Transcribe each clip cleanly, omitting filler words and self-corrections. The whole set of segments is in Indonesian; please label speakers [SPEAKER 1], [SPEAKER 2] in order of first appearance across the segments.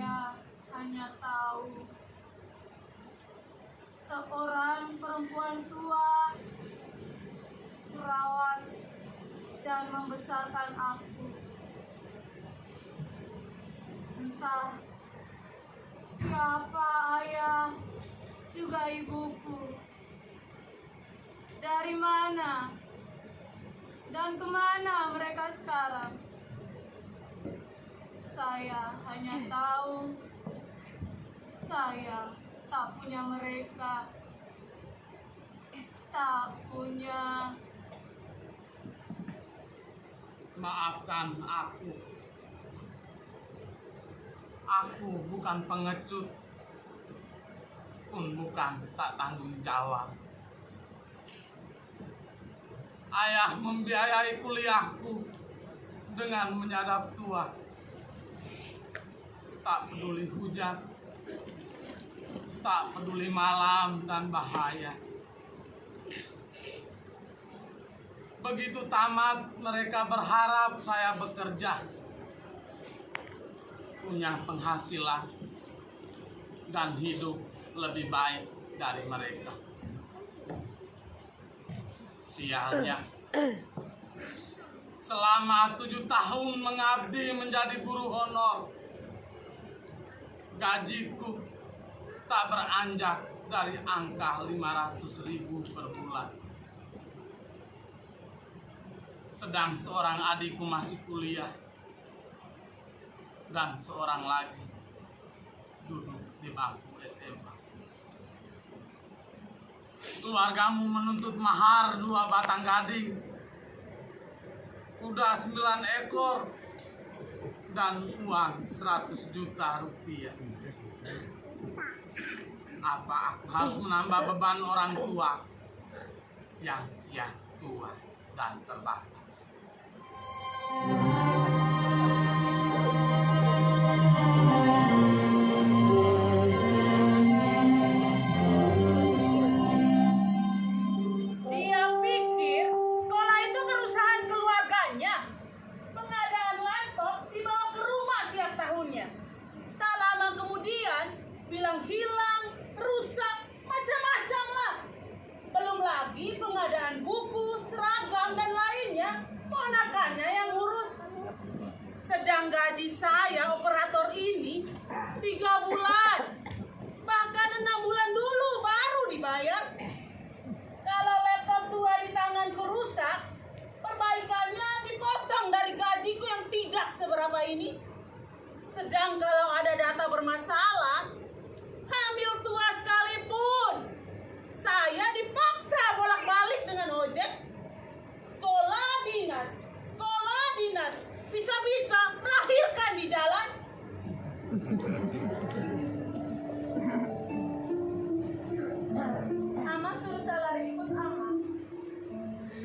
[SPEAKER 1] Saya hanya tahu seorang perempuan tua merawat dan membesarkan aku. Entah siapa ayah juga ibuku, dari mana dan kemana mereka sekarang. Saya hanya tahu saya tak punya mereka, tak punya.
[SPEAKER 2] Maafkan aku. Aku bukan pengecut, pun bukan tak tanggung jawab. Ayah membiayai kuliahku dengan menyadap tua. Tak peduli hujan, tak peduli malam dan bahaya. Begitu tamat, mereka berharap saya bekerja, punya penghasilan, dan hidup lebih baik dari mereka. Sialnya, selama 7 tahun mengabdi menjadi guru honor, gajiku tak beranjak dari angka 500.000 per bulan. Sedang seorang adikku masih kuliah dan seorang lagi duduk di bangku SMA. Keluargamu menuntut mahar 2 batang gading, kuda 9 ekor, dan uang 100 juta rupiah. Apa aku harus menambah beban orang tua yang kian tua dan terbatas?
[SPEAKER 3] Dia pikir sekolah itu perusahaan keluarganya. Pengadaan laptop dibawa ke rumah tiap tahunnya. Tak lama kemudian bilang hilang, rusak, macam-macam lah. Belum lagi pengadaan buku, seragam, dan lainnya. Ponakannya yang ngurus. Sedang gaji saya operator ini 3 bulan. Bahkan 6 bulan dulu baru dibayar. Kalau laptop tua di tanganku rusak, perbaikannya dipotong dari gajiku yang tidak seberapa ini. Sedang kalau ada data bermasalah, hamil tua sekalipun, saya dipaksa bolak-balik dengan ojek. Sekolah dinas, bisa-bisa melahirkan di jalan.
[SPEAKER 1] Ama suruh saya lari ikut Ama,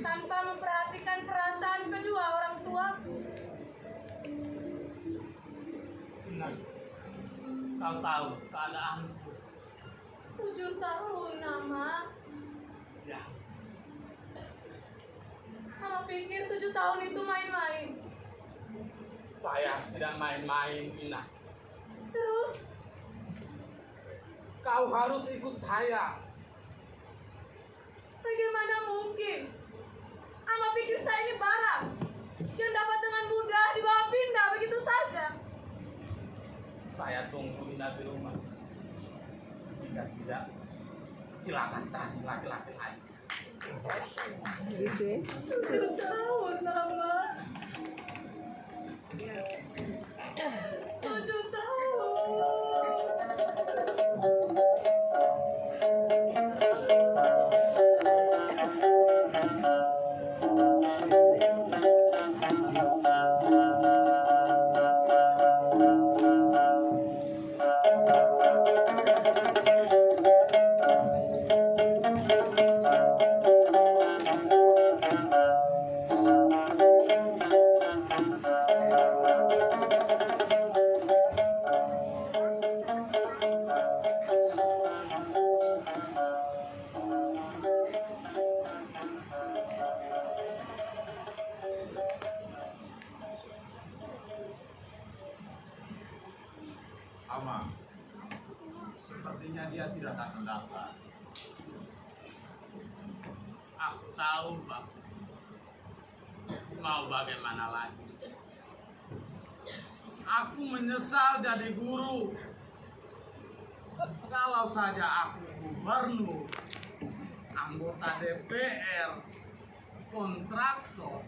[SPEAKER 1] tanpa memperhatikan perasaan kedua orang tuaku.
[SPEAKER 2] Benar, kau tahu keadaanku.
[SPEAKER 1] 7 tahun, Ama.
[SPEAKER 2] Ya,
[SPEAKER 1] Ama pikir 7 tahun itu main-main.
[SPEAKER 2] saya tidak main-main, Ina.
[SPEAKER 1] Terus,
[SPEAKER 2] Kau harus ikut saya.
[SPEAKER 1] bagaimana mungkin? Ama pikir saya ini barang yang dapat dengan mudah dibawa pindah begitu saja.
[SPEAKER 2] Saya tunggu Ina di rumah. Jika tidak, silakan cari laki-laki lain.
[SPEAKER 1] 7 tahun, Ama. 7 tahun.
[SPEAKER 4] Ama, sepertinya dia tidak akan datang.
[SPEAKER 2] Aku tahu, Pak. Mau bagaimana lagi? Aku menyesal jadi guru. Kalau saja aku gubernur, anggota DPR, kontraktor,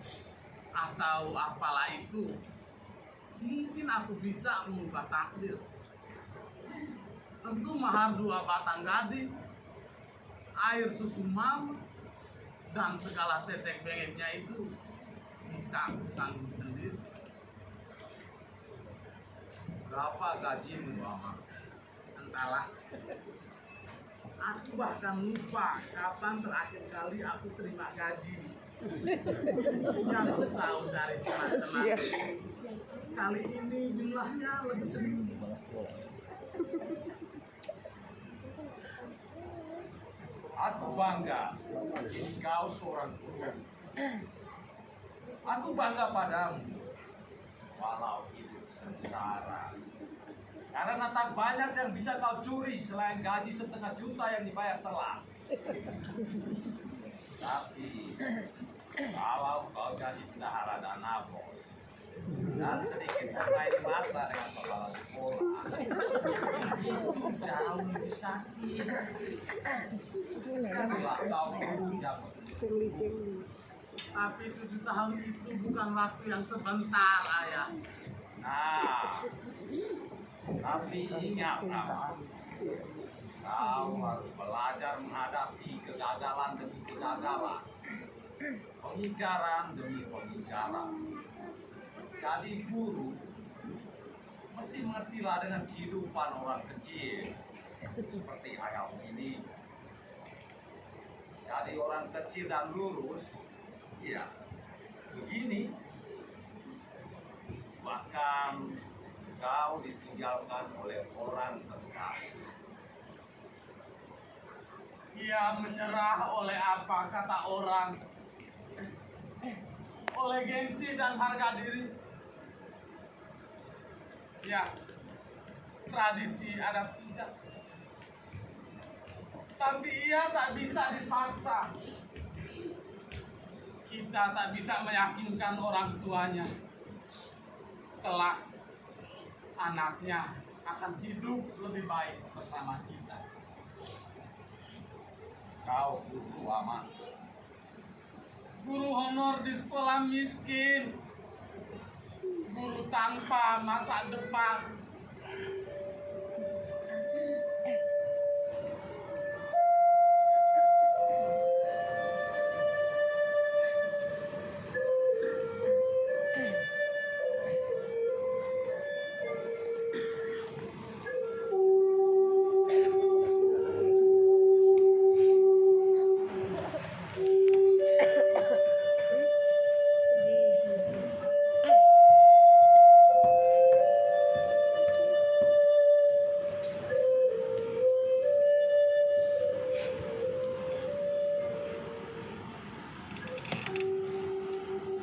[SPEAKER 2] atau apalah itu, mungkin aku bisa mengubah takdir. Tentu mahar 2 batang gading, air susu mama, dan segala tetek bengeknya itu bisa aku tanggung sendiri.
[SPEAKER 4] Berapa gajimu, Ama?
[SPEAKER 2] Entahlah. Aku bahkan lupa kapan terakhir kali aku terima gaji. Yang aku tahu dari teman-teman, kali ini jumlahnya lebih sedikit.
[SPEAKER 4] Aku bangga kau seorang guru. Aku bangga padamu, walau hidup sengsara. Karena tak banyak yang bisa kau curi selain gaji 1,5 juta yang dibayar telat. Tapi kalau kau jadi bendahara dana bos dan sedikit bermain mata dengan kepala sekolah, itu jauh lebih sakit. Itulah kau guru yang
[SPEAKER 2] Tapi 7 tahun itu bukan waktu yang sebentar, Ayah.
[SPEAKER 4] Nah, tapi ingat, Ama, kau harus belajar menghadapi kegagalan demi kegagalan, pengingkaran demi pengingkaran. Jadi guru mesti mengertilah dengan kehidupan orang kecil seperti ayahmu ini. Jadi orang kecil dan lurus, ya begini. Bahkan kau ditinggalkan oleh orang terkasih.
[SPEAKER 2] Ia menyerah oleh apa kata orang? Oleh gengsi dan harga diri. Ya, tradisi adat tidak. Tapi ia tak bisa dipaksa. Kita tak bisa meyakinkan orang tuanya. Kelak anaknya akan hidup lebih baik bersama kita.
[SPEAKER 4] Kau guru, Ama.
[SPEAKER 2] Guru honor di sekolah miskin. Guru tanpa masa depan.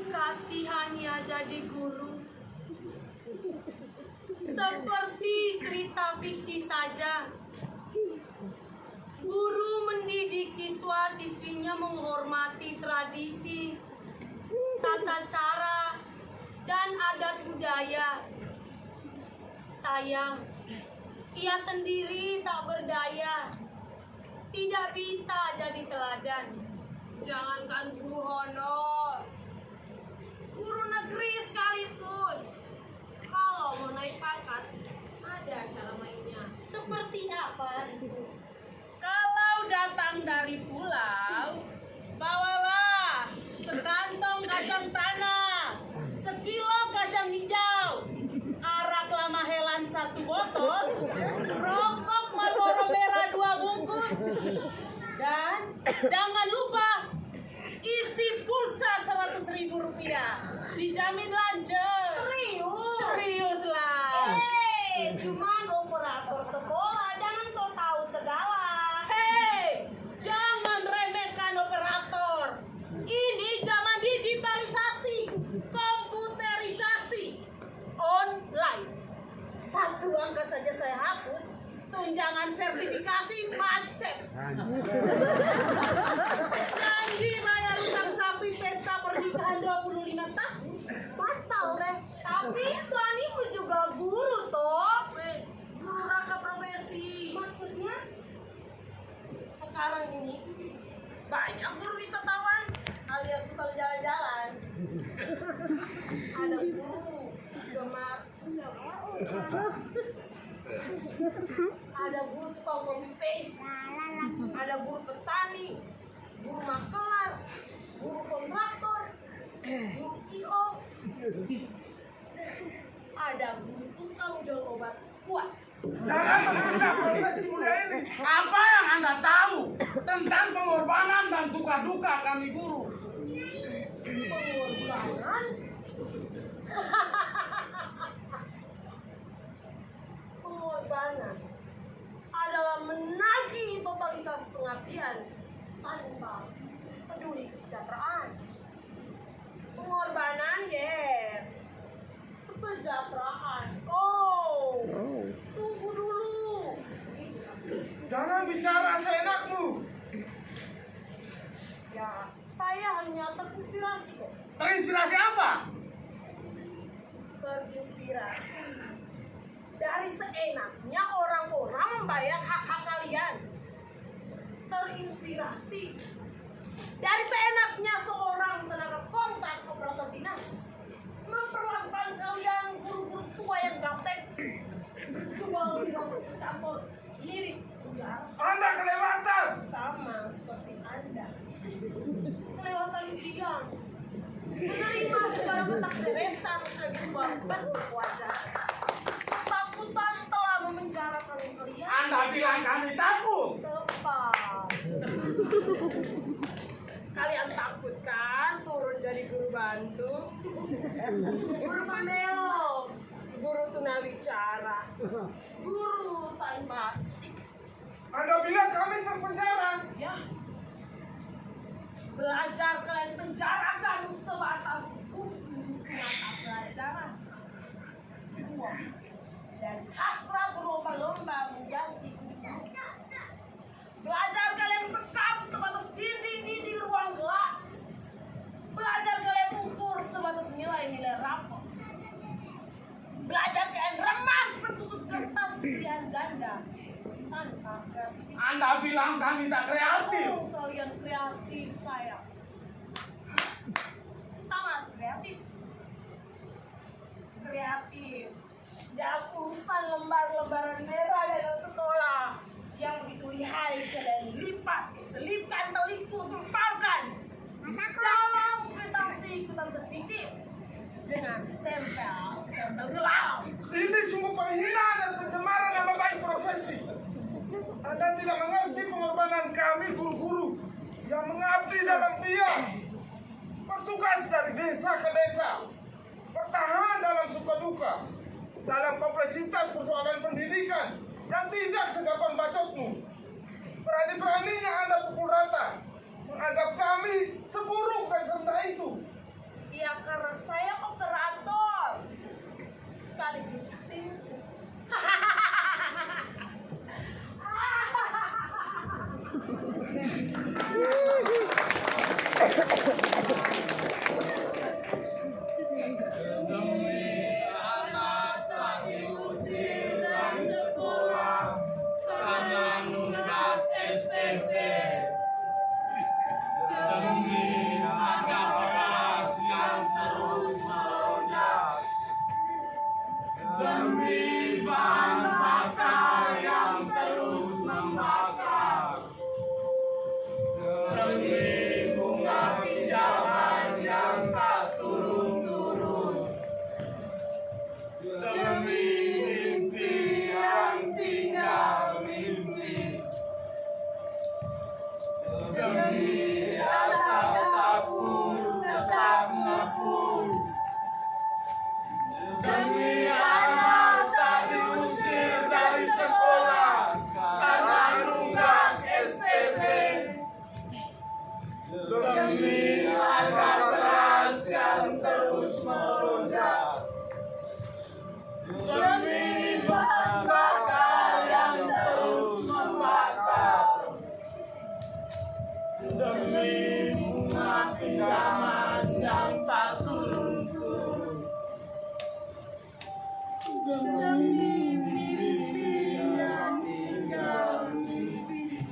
[SPEAKER 1] Kasihania jadi guru seperti cerita fiksi saja. Guru mendidik siswa-siswinya menghormati tradisi, tata cara, dan adat budaya. Sayang, ia sendiri tak berdaya, tidak bisa jadi teladan. Jangankan guru honor, guru negeri sekalipun, kalau mau naik pangkat, ada cara mainnya. Seperti apa?
[SPEAKER 3] Kalau datang dari pulau, bawalah sekantong kacang tanah, sekilo kacang hijau, arak lama helan 1 botol, rokok Marlboro merah 2 bungkus, dan jangan lupa isi pulsa 100.000 rupiah. Dijamin lanjut.
[SPEAKER 1] Serius?
[SPEAKER 3] Serius lah.
[SPEAKER 1] Cuman operator sekolah, jangan so tahu segala.
[SPEAKER 3] Hei, jangan remehkan operator. Ini zaman digitalisasi, komputerisasi, online. 1 1 angka saja saya hapus, tunjangan sertifikasi macet. Janji bayar utang sapi pesta pernikahan 25 tahun, batal deh.
[SPEAKER 1] Tapi suamimu juga guru toh.
[SPEAKER 3] Guru rangka profesi.
[SPEAKER 1] Maksudnya?
[SPEAKER 3] Sekarang ini banyak guru wisatawan alias tukang jalan-jalan. Ada guru gemar ada guru tukang copy paste, ada guru petani, guru makelar, guru kontraktor, guru IO, ada guru tukang jual obat kuat.
[SPEAKER 2] Jangan menghina profesi mulia ini. Apa yang Anda tahu tentang pengorbanan dan suka duka kami guru?
[SPEAKER 3] Pengorbanan? Pengorbanan adalah menagih totalitas pengabdian tanpa peduli kesejahteraan. Pengorbanan, yes. Kesejahteraan, oh. Tunggu dulu.
[SPEAKER 2] Jangan bicara seenakmu.
[SPEAKER 3] Ya, saya hanya terinspirasi kok.
[SPEAKER 2] Terinspirasi apa?
[SPEAKER 3] Terinspirasi dari seenaknya orang-orang membayar hak-hak kalian. Terinspirasi dari seenaknya seorang tenaga kontrak operator dinas memperlakukan kalian guru-guru tua yang gaptek, jual di kantor mirip penjara.
[SPEAKER 2] Anda kelewatan.
[SPEAKER 3] Sama seperti Anda. Kelewatan bidang. Menerima segala kotak beresan sebagai sebuah bentuk wajah. Ketakutan telah memenjarakan kalian.
[SPEAKER 2] Anda bilang kami takut.
[SPEAKER 3] Tepat. Kalian takut kan turun jadi guru bantu? Guru pameo, guru tunawicara, guru tanbasik.
[SPEAKER 2] Anda bilang kami terpenjara.
[SPEAKER 3] Ya. Belajar kalian penjarakan sebatas buku mata pelajaran. Uang dan hasrat berlomba-lomba menjadi guru. Belajar kalian sekam sebatas dinding-dinding ruang kelas. Belajar kalian ukur sebatas nilai-nilai rapor. Belajar kalian remas sekusut kertas pilihan ganda. Tanpa kreativitas.
[SPEAKER 2] Anda bilang kami tak kreatif.
[SPEAKER 3] Oh, kalian kreatif, saya. Sangat kreatif. Kreatif. Dalam urusan lembar-lembaran merah dalam sekolah yang begitu lihai kalian lipat, selipkan, teliku, sempalkan dalam kwitansi sedikit dengan stempel gelap.
[SPEAKER 2] Ini sungguh penghinaan dan pencemaran nama baik profesi. Anda tidak mengerti pengorbanan kami guru-guru yang mengabdi dalam tiang, bertugas dari desa ke desa, bertahan dalam suka duka, dalam kompleksitas persoalan pendidikan yang tidak segampang bacotmu. Berani-beraninya Anda pukul rata, menganggap kami seburuk dan serendah itu.
[SPEAKER 3] Ya karena saya operator sekaligus tim
[SPEAKER 2] Demi anak tak diusir dan demi bunga pinjaman yang tak turun-turun, demi mimpi yang tinggal mimpi.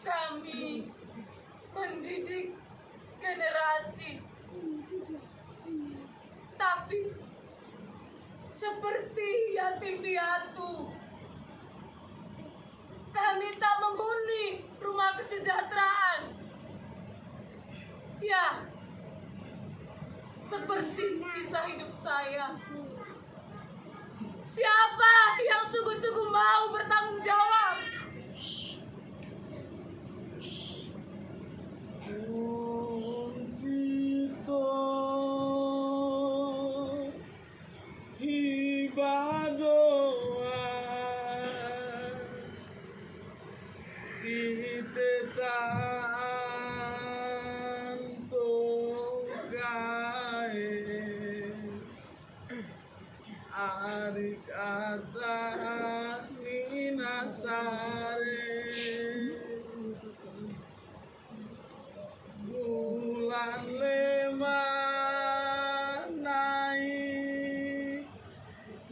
[SPEAKER 1] Kami mendidik generasi, tapi seperti yatim piatu, kami tak menghuni rumah kesejahteraan. Ya, seperti kisah hidup saya. Siapa yang sungguh-sungguh mau bertanggung jawab?
[SPEAKER 2] Arik ata minasare bulan lema naik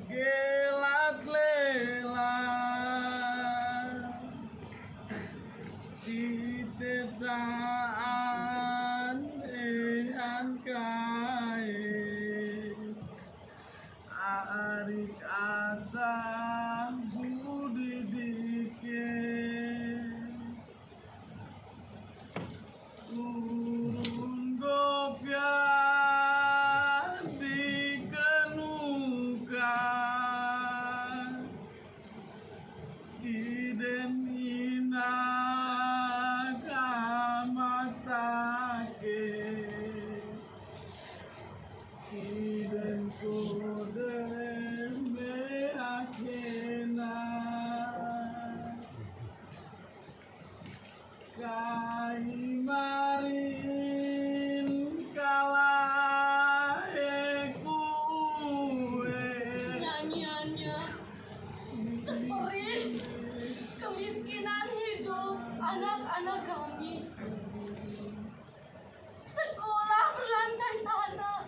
[SPEAKER 2] gelat lela ditetaan ean kae arik ata budi dike urun gopya dikenuka iden inaga matake iden kode meakena kaimarin kalaeku
[SPEAKER 1] Nyanyiannya seperti kemiskinan hidup anak-anak kami. Sekolah berlantai tanah,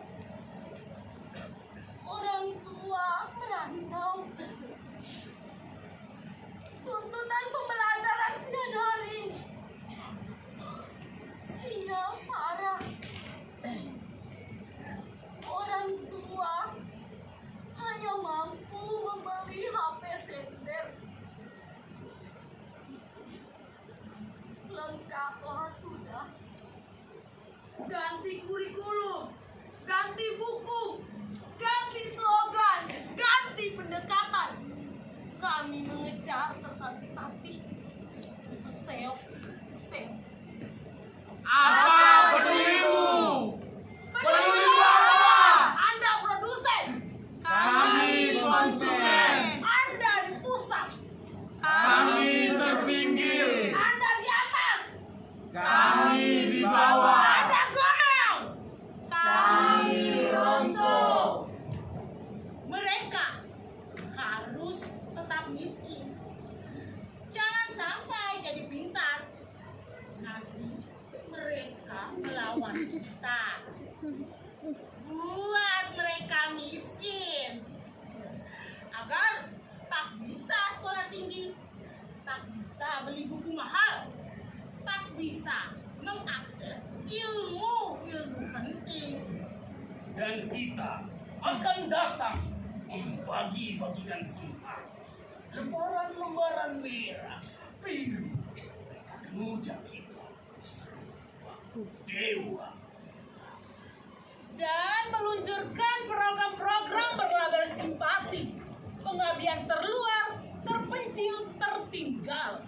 [SPEAKER 1] orang tua merantau. Tuntutan pembelajaran sudah daring, sinyal parah. Orang tua hanya mampu membeli HP sender. Lengkaplah sudah. Ganti kurikulum, ganti buku, ganti slogan, ganti pendekatan. Kami mengejar tertatih-tatih. Seok, seok.
[SPEAKER 2] apa pedulimu?
[SPEAKER 1] Peduli apa? Anda produsen.
[SPEAKER 2] Kami konsumen.
[SPEAKER 3] Anda di pusat,
[SPEAKER 2] Kami terpinggir.
[SPEAKER 3] Anda di atas,
[SPEAKER 2] Kami di bawah.
[SPEAKER 3] Anda goyang.
[SPEAKER 2] Kami rontok.
[SPEAKER 3] Mereka harus tetap miskin. Jangan sampai jadi pintar. Nanti mereka melawan kita. Buat mereka miskin. Agar tak bisa sekolah tinggi, tak bisa beli buku mahal, tak bisa mengakses ilmu penting.
[SPEAKER 5] Dan kita akan datang membagi-bagikan sempat lembaran-lembaran merah biru. Mereka kemudian kita serupa dewa.
[SPEAKER 3] Dan meluncurkan program-program berlabel simpati, pengabdian terluar, terpencil, tertinggal.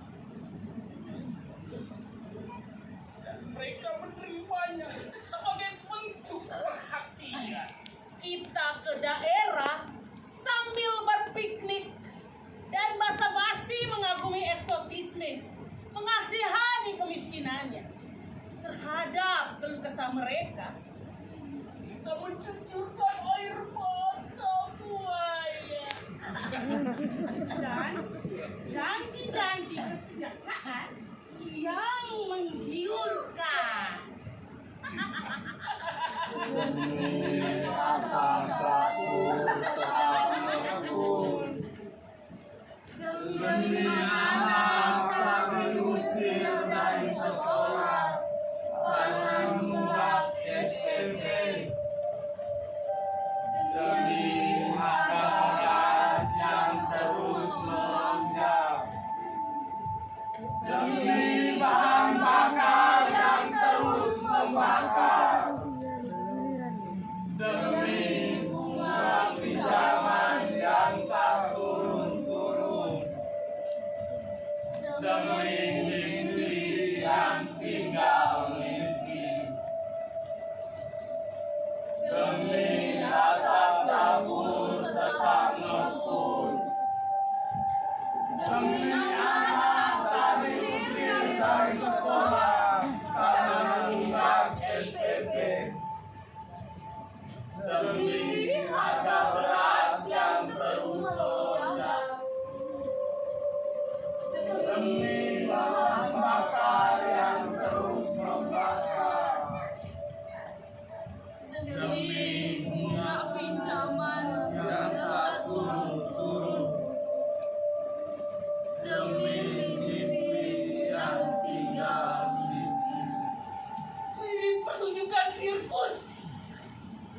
[SPEAKER 5] Dan mereka menerimanya sebagai bentuk perhatian.
[SPEAKER 3] Kita ke daerah sambil berpiknik dan basa-basi mengagumi eksotisme, mengasihani kemiskinannya. Terhadap keluh kesah mereka,
[SPEAKER 5] Kita mencucurkan air mata buaya.
[SPEAKER 3] dan janji-janji kesejahteraan yang menggiurkan.
[SPEAKER 1] Demi anak kami usir dari sekolah, menunggak SPP.
[SPEAKER 4] Demi harga beras yang terus melonjak, demi bahan bakar yang terus membakar, demi bunga pinjaman yang tak turun-turun, demi mimpi yang tinggal mimpi, demi asap dapur tetap ngepul, demi anak tak diusir dari sekolah karena menunggak SPP, demi harga beras yang terus melonjak, demi bahan bakar yang terus membakar,
[SPEAKER 1] Demi bunga pinjaman
[SPEAKER 4] yang tak turun-turun, demi mimpi yang tinggal mimpi.
[SPEAKER 5] Ini pertunjukan sirkus.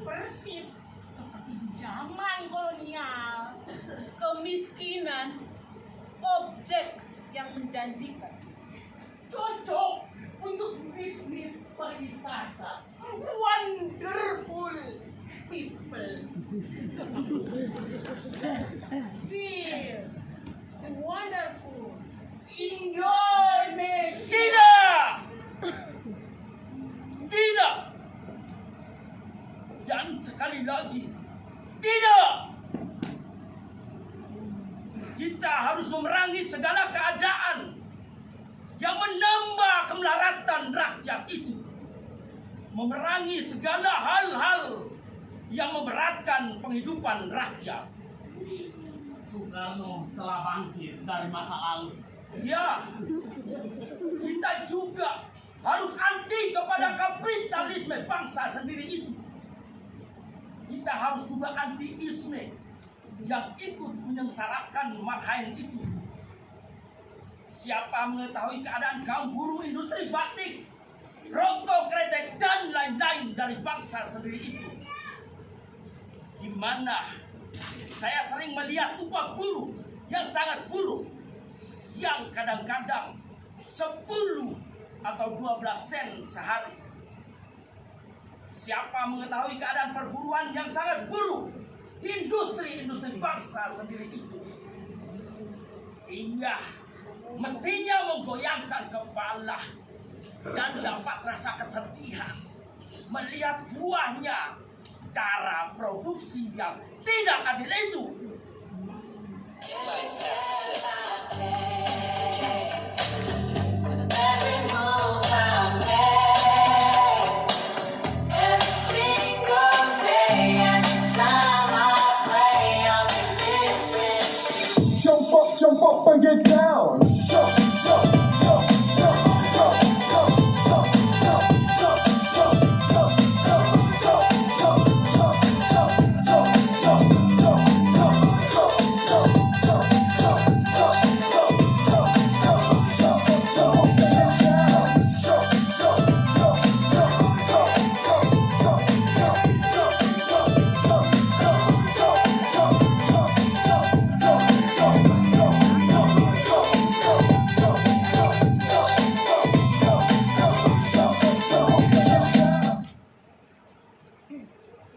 [SPEAKER 3] Persis seperti di zaman kolonial. Kemiskinan objek yang menjanjikan.
[SPEAKER 5] Cocok untuk bisnis pariwisata. Wonderful people.
[SPEAKER 3] Feel the wonderful
[SPEAKER 5] Indonesia. Tidak. Tidak. Dan sekali lagi, tidak. Kita harus memerangi segala keadaan yang menambah kemelaratan rakyat itu. Memerangi segala hal-hal yang memberatkan penghidupan rakyat.
[SPEAKER 6] Soekarno telah bangkit dari masa lalu.
[SPEAKER 5] Ya, kita juga harus anti kepada kapitalisme bangsa sendiri itu. Kita harus juga anti-isme yang ikut menyengsarakan marhaen itu. Siapa mengetahui keadaan kaum buruh industri batik, rokok, kretek, dan lain-lain dari bangsa sendiri itu, di mana saya sering melihat upah buruh yang sangat buruk, yang kadang-kadang 10 atau 12 sen sehari. Siapa mengetahui keadaan perburuan yang sangat buruk industri-industri bangsa sendiri itu, iya, mestinya menggoyangkan kepala dan dapat rasa kesedihan melihat buahnya cara produksi yang tidak adil itu.
[SPEAKER 2] Jump up and get down. Jump, jump, jump, jump, jump, jump, jump, jump, jump, jump, jump, jump, jump, jump,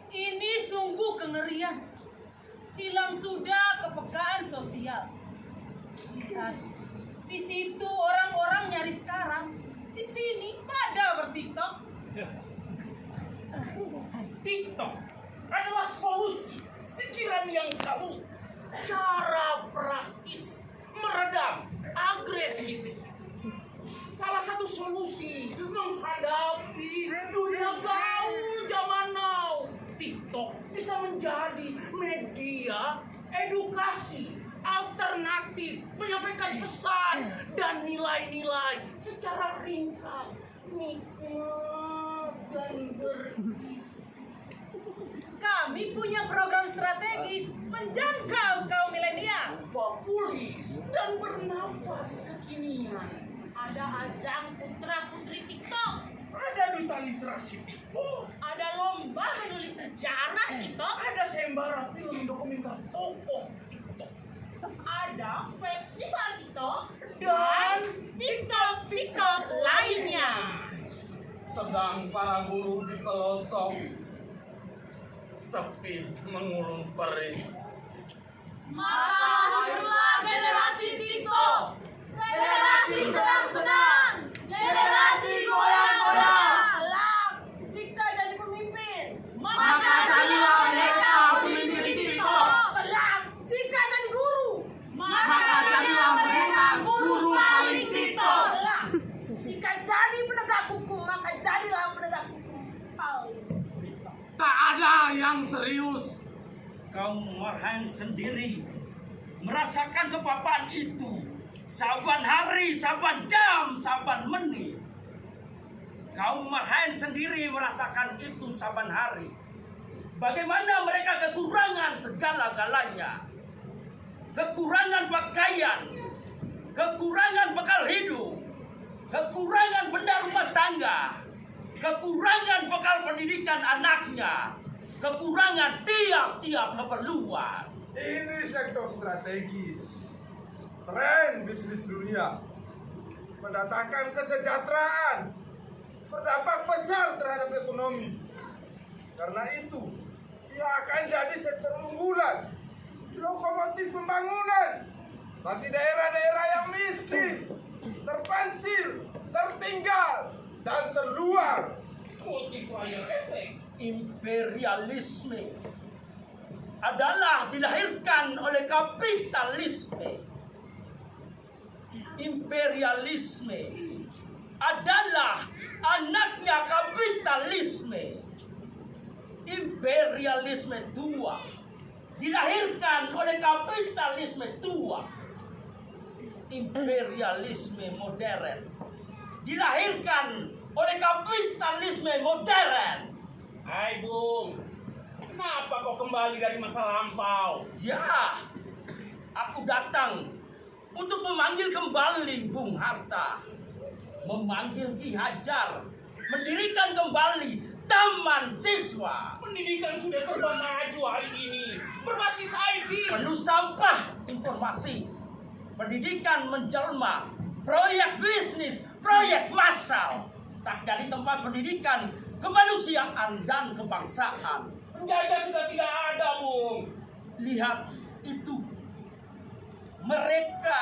[SPEAKER 3] Ini sungguh kengerian. Hilang sudah kepekaan sosial. Lihat, di situ orang-orang nyari sekarang. Di sini pada bertiktok.
[SPEAKER 5] TikTok adalah solusi pikiran yang kamu, cara praktis meredam agresivitas. Salah satu solusi menghadapi dunia gaul zaman now. TikTok bisa menjadi media edukasi
[SPEAKER 6] alternatif, menyampaikan pesan dan nilai-nilai secara ringkas, nikmat dan berisi.
[SPEAKER 3] Kami punya program strategis menjangkau kaum milenial.
[SPEAKER 6] Populis dan bernafas kekinian.
[SPEAKER 3] Ada ajang putra-putri TikTok.
[SPEAKER 6] Ada duta literasi TikTok.
[SPEAKER 3] Ada lomba menulis sejarah TikTok.
[SPEAKER 6] Ada sayembara film dokumenter tokoh TikTok.
[SPEAKER 3] Ada festival TikTok.
[SPEAKER 6] Dan
[SPEAKER 3] TikTok lainnya.
[SPEAKER 2] Sedang para guru di pelosok sepi mengulung perih.
[SPEAKER 1] Maka hadirlah generasi TikTok, generasi senang-senang, generasi goyang-goyang. Kelak, jika jadi pemimpin, maka jadilah mereka pemimpin TikTok. Kelak, jika jadi guru, maka jadilah mereka guru paling TikTok. Kelak, jika jadi penegak hukum, maka jadilah penegak hukum paling TikTok.
[SPEAKER 2] Tak ada yang serius.
[SPEAKER 5] Kaum Marhaen sendiri merasakan kepapaan itu saban hari, saban jam, saban menit. Kaum Marhaen sendiri merasakan itu saban hari. Bagaimana mereka kekurangan segala-galanya. Kekurangan pakaian, kekurangan bekal hidup, kekurangan benda rumah tangga, kekurangan bekal pendidikan anaknya, kekurangan tiap-tiap keperluan.
[SPEAKER 2] Ini sektor strategis. Tren bisnis dunia mendatangkan kesejahteraan, berdampak besar terhadap ekonomi. Karena itu, ia akan jadi sektor unggulan, lokomotif pembangunan bagi daerah-daerah yang miskin, terpencil, tertinggal, dan terluar.
[SPEAKER 6] multiplier effect.
[SPEAKER 5] Imperialisme adalah dilahirkan oleh kapitalisme. Imperialisme adalah anaknya kapitalisme. Imperialisme tua dilahirkan oleh kapitalisme tua. Imperialisme modern dilahirkan oleh kapitalisme modern.
[SPEAKER 6] Hai Bung, kenapa kau kembali dari masa lampau?
[SPEAKER 5] Ya, aku datang untuk memanggil kembali Bung Hatta, memanggil Ki Hajar, mendirikan kembali Taman Siswa.
[SPEAKER 6] Pendidikan sudah serba maju hari ini, berbasis IT.
[SPEAKER 5] Penuh sampah informasi. Pendidikan menjelma, proyek bisnis, proyek massal. Tak jadi tempat pendidikan, kemanusiaan dan kebangsaan.
[SPEAKER 6] Penjajah sudah tidak ada, Bung.
[SPEAKER 5] Lihat itu. Mereka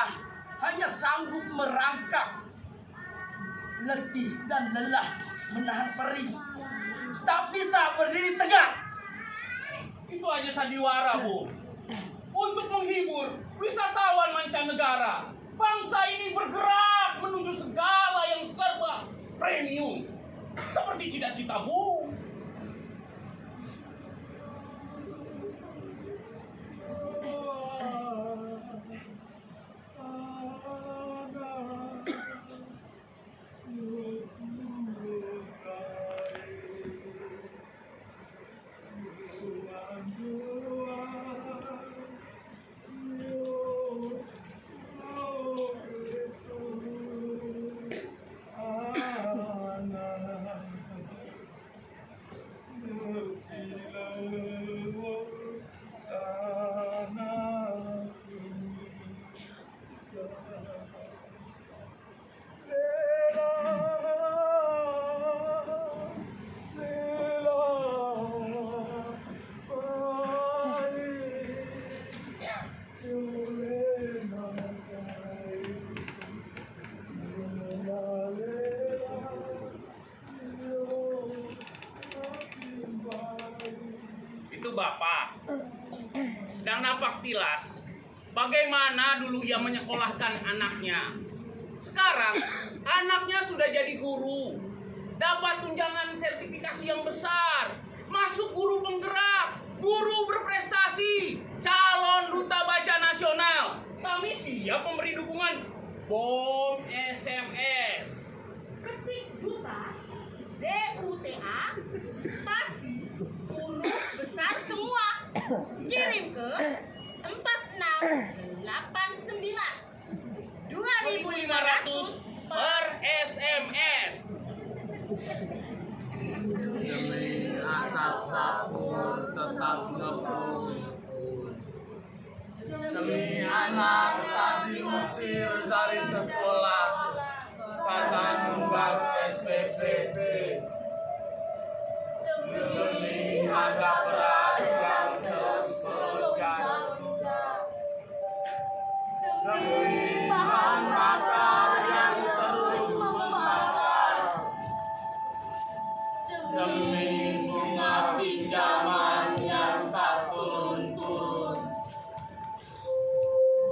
[SPEAKER 5] hanya sanggup merangkak, letih dan lelah menahan perih, tak bisa berdiri tegak.
[SPEAKER 6] Itu aja sandiwara, Bung. Untuk menghibur wisatawan mancanegara, bangsa ini bergerak menuju segala yang serba premium, seperti cita-cita Bung. Itu Bapak sedang nampak tilas bagaimana dulu ia menyekolahkan anaknya. Sekarang anaknya sudah jadi guru, dapat tunjangan sertifikasi yang besar, masuk guru penggerak, guru berprestasi, calon duta baca nasional. Bom SMS.
[SPEAKER 3] Ketik duta, DUTA, spasi, huruf besar semua. Kirim ke 4689
[SPEAKER 6] 2.500 per SMS.
[SPEAKER 7] Demi asap dapur tetap ngebul. Demi anak tak diusir dari sekolah karena nunggak SPPP. Demi harga beras yang terus melonjak. Demi bahan bakar yang terus membakar. Demi bunga pinjaman yang tak turun-turun.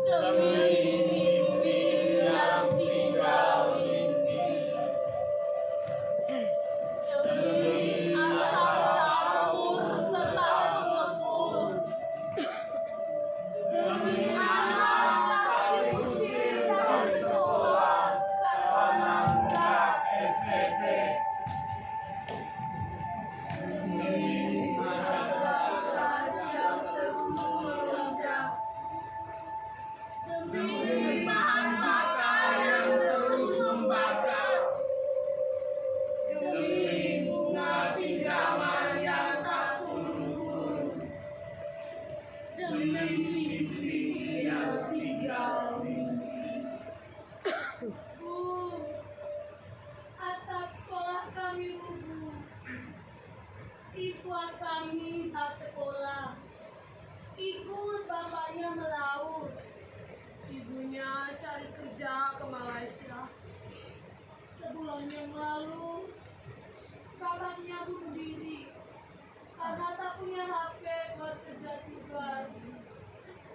[SPEAKER 7] Demi mimpi yang tinggal mimpi. Demi asap dapur tetap ngebul. Demi anak tak diusir dari sekolah karena nunggak SPP. Demi harga beras yang terus melonjak. Demi bahan bakar yang terus membakar. Demi bunga pinjaman yang tak turun-turun. Demi mimpi yang tinggal mimpi.
[SPEAKER 1] Bu, atap sekolah kami rubuh. Siswa kami tak sekolah. Ibu bapaknya melaut. Ibunya cari kerja ke Malaysia. Sebulan yang lalu, kakaknya bunuh diri karena tak punya HP buat kerja tugas.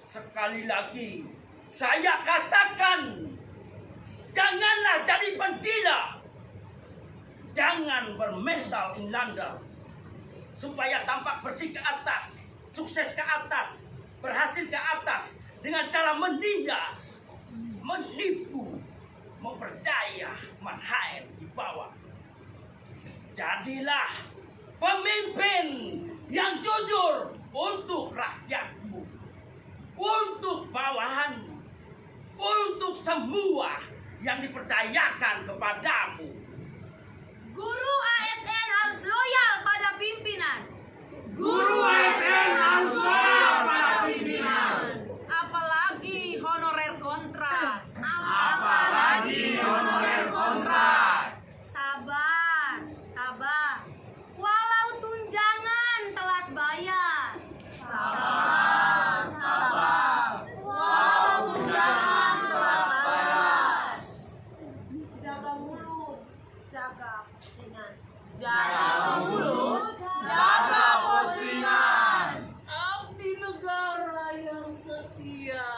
[SPEAKER 5] Sekali lagi, saya katakan, janganlah jadi penggila. Jangan bermental inlander. Supaya tampak bersih ke atas, sukses ke atas, berhasil ke atas dengan cara menindas, menipu, memperdaya, menhain di bawah. Jadilah pemimpin yang jujur untuk rakyatmu, untuk bawahanmu, untuk semua yang dipercayakan kepadamu.
[SPEAKER 1] Guru ASN harus loyal pada pimpinan.
[SPEAKER 7] Guru ASN harus loyal pada pimpinan.
[SPEAKER 3] apalagi honorer kontrak.
[SPEAKER 7] Apalagi honorer kontrak.
[SPEAKER 1] Sabar, tabah. Walau tunjangan telat bayar.
[SPEAKER 7] Sabar, tabah. Walau tunjangan telah bayar.
[SPEAKER 1] Jaga mulut, jaga postingan.
[SPEAKER 7] Jaga mulut, jaga postingan.
[SPEAKER 3] Abdi negara yang setia.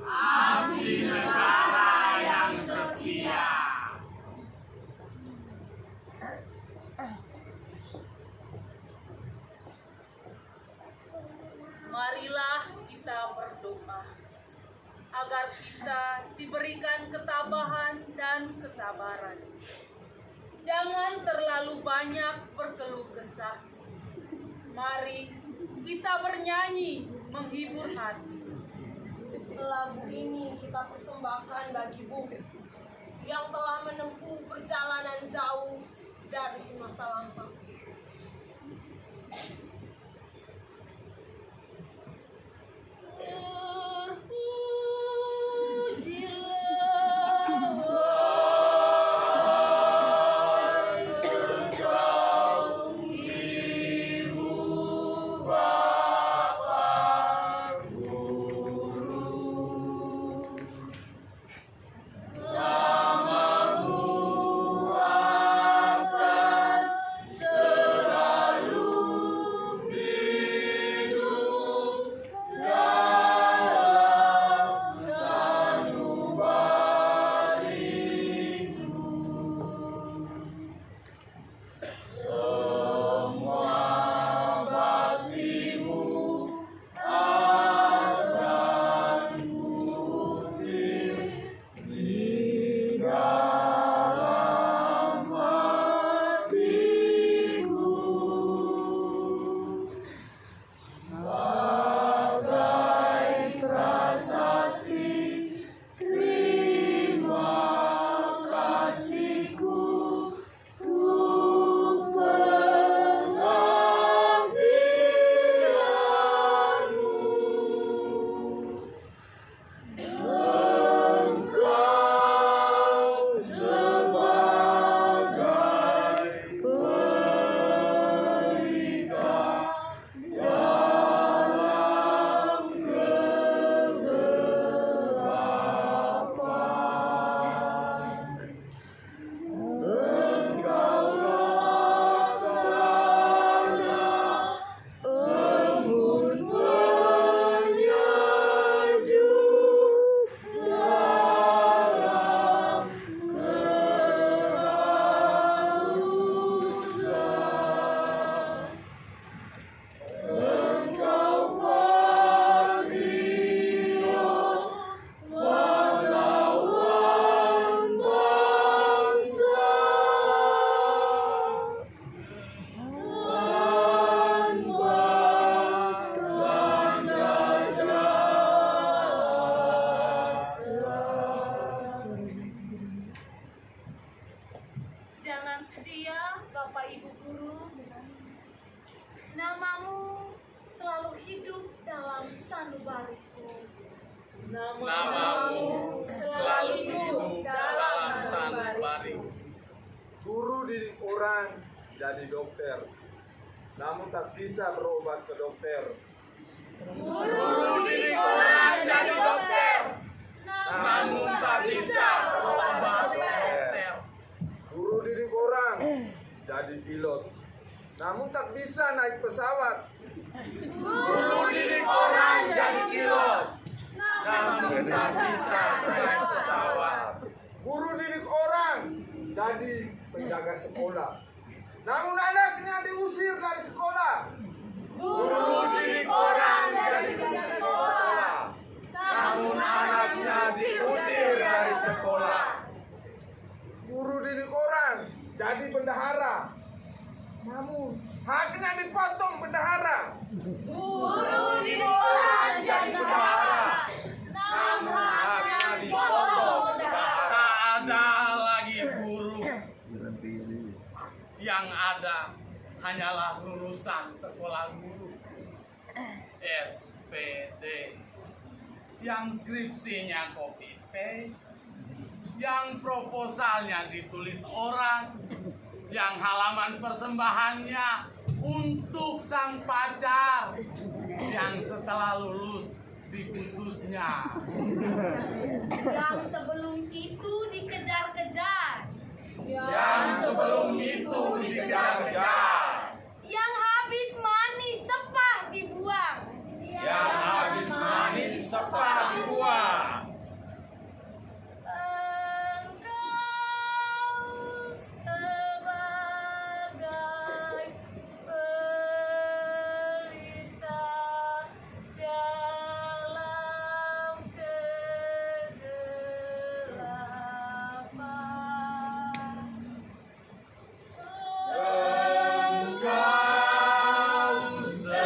[SPEAKER 7] Abdi negara yang setia.
[SPEAKER 3] Marilah kita berdoa agar kita diberikan ketabahan dan kesabaran. Jangan terlalu banyak berkeluh kesah. Mari kita bernyanyi menghibur hati.
[SPEAKER 1] Lagu ini kita persembahkan bagi bumi yang telah menempuh perjalanan jauh dari masa lampau.
[SPEAKER 4] Namamu selalu hidup dalam sanubari.
[SPEAKER 2] Guru didik orang jadi dokter, namun tak bisa berobat ke dokter.
[SPEAKER 4] Guru didik orang jadi dokter, namun tak bisa berobat ke dokter.
[SPEAKER 2] Guru didik orang jadi pilot, namun tak bisa naik pesawat.
[SPEAKER 4] Guru didik orang jadi pilot, namun tak bisa naik pesawat.
[SPEAKER 2] Guru didik orang jadi penjaga sekolah, namun anaknya diusir dari sekolah.
[SPEAKER 4] Guru didik orang jadi penjaga sekolah, namun anaknya diusir dari sekolah.
[SPEAKER 2] Guru didik orang jadi bendahara, namun haknya dipotong bendahara.
[SPEAKER 1] Guru didik orang jadi bendahara,
[SPEAKER 3] namun
[SPEAKER 4] Haknya dipotong bendahara. Tak ada lagi guru. Yang ada hanyalah lulusan sekolah guru SPD yang skripsinya copy paste, yang proposalnya ditulis orang, yang halaman persembahannya untuk sang pacar, yang setelah lulus diputusnya,
[SPEAKER 1] yang sebelum itu dikejar-kejar,
[SPEAKER 4] yang sebelum itu dikejar-kejar,
[SPEAKER 1] yang habis manis sepah dibuang,
[SPEAKER 4] yang habis manis sepah dibuang.
[SPEAKER 1] Engkau sebagai pelita dalam kegelapan.
[SPEAKER 4] Engkau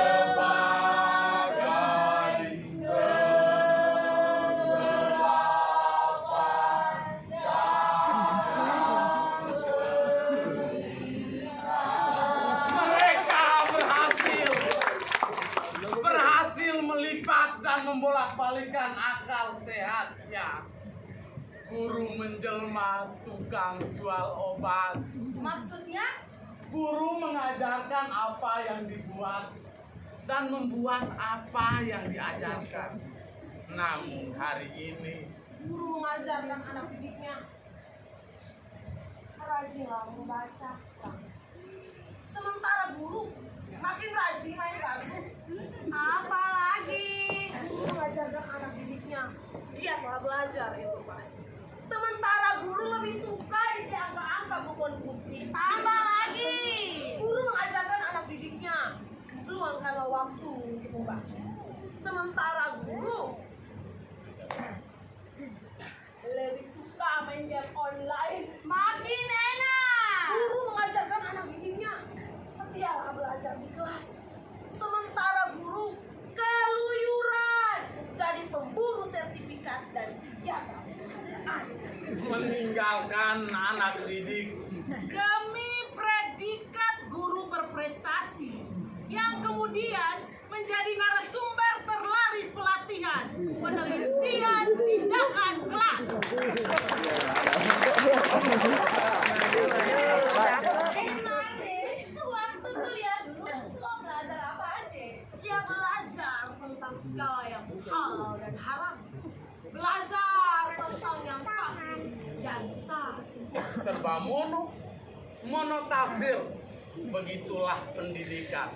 [SPEAKER 4] sebagai mereka berhasil melipat dan membolak-balikan akal sehatnya. Guru menjelma tukang jual obat.
[SPEAKER 1] Maksudnya?
[SPEAKER 4] Guru mengajarkan apa yang dibuat dan membuat apa yang diajarkan. Namun hari ini
[SPEAKER 1] Guru mengajarkan anak didiknya, rajinlah membaca sekarang. Sementara guru makin rajin main lagu. Apalagi guru mengajarkan anak didiknya, dia telah belajar itu pasti. Sementara guru lebih suka isi angka-angka bukan putih. Tambah lagi, guru mengajarkan anak didiknya, luangkanlah waktu untuk membaca. Sementara guru lebih suka main game online. Makin enak. Guru mengajarkan anak didiknya, setialah belajar di kelas. Sementara guru keluyuran, jadi pemburu sertifikat dan penjaga kebudayaan.
[SPEAKER 4] meninggalkan anak didik
[SPEAKER 3] demi predikat guru berprestasi yang kemudian menjadi narasumber terlaris pelatihan, penelitian, tindakan kelas.
[SPEAKER 1] Emang deh, waktu kuliah dulu lo belajar apa aja? Ya belajar tentang segala yang halal dan haram. Belajar tentang yang kafir dan sesat.
[SPEAKER 4] serba mono tafsir. Begitulah pendidikan.